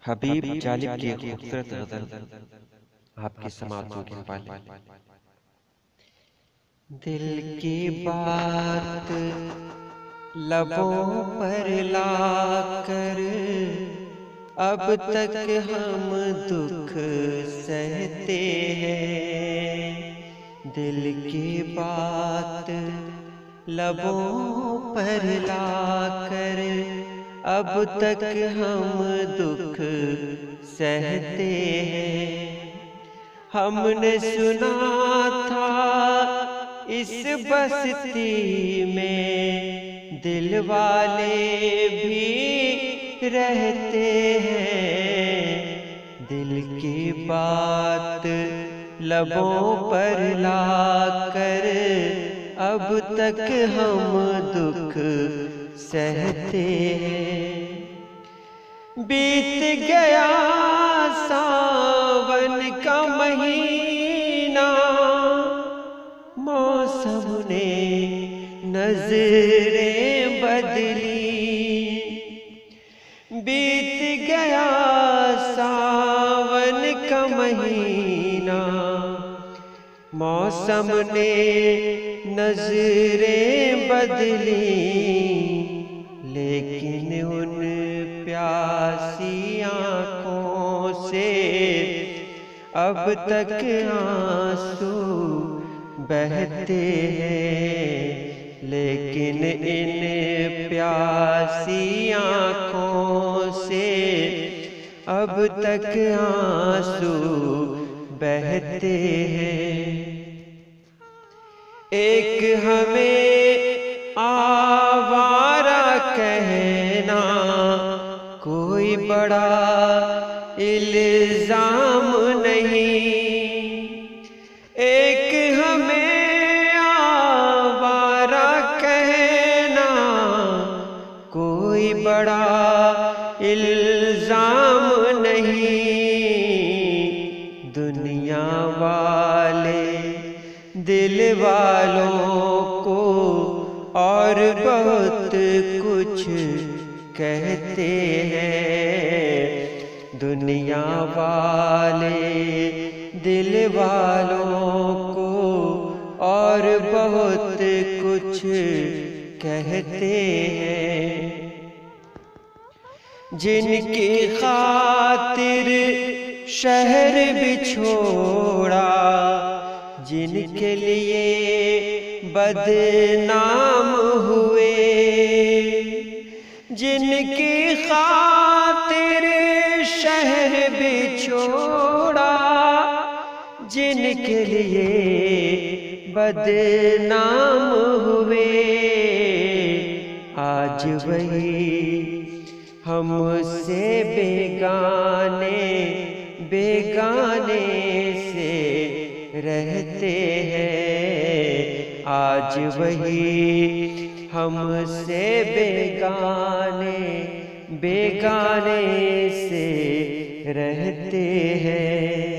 हबीब जालिब की खूबसूरत गजल आपकी समाअत होगी पाली। दिल की बात लबों पर लाकर अब तक हम दुख सहते हैं। दिल की बात लबों पर लाकर अब तक हम दुख सहते हैं। हमने सुना था इस बस्ती में दिल वाले भी रहते हैं। दिल की बात लबों पर लाकर अब तक हम दुख सहते हैं। बीत गया सावन का महीना, मौसम ने नजरें बदली। बीत गया सावन का महीना, मौसम ने नजरें बदली। लेकिन उन प्यासी आँखों से अब तक आंसू बहते हैं। लेकिन इन प्यासी आँखों से अब तक आंसू बहते हैं। एक हमें आवारा कहना कोई बड़ा इल्जाम नहीं। एक हमें आवारा कहना कोई बड़ा इल्जाम नहीं। दुनिया वाले दिल वालों को और बहुत कुछ कहते हैं। दुनिया वाले दिल वालों को और बहुत कुछ कहते हैं। जिनकी खातिर शहर भी छोड़ा, जिनके लिए बदनाम हुए, जिनकी खातिर शहर भी छोड़ा, जिनके लिए बदनाम हुए, आज वही हमसे बेगाने बेगाने से रहते हैं। आज वही हमसे बेगाने बेगाने से रहते हैं।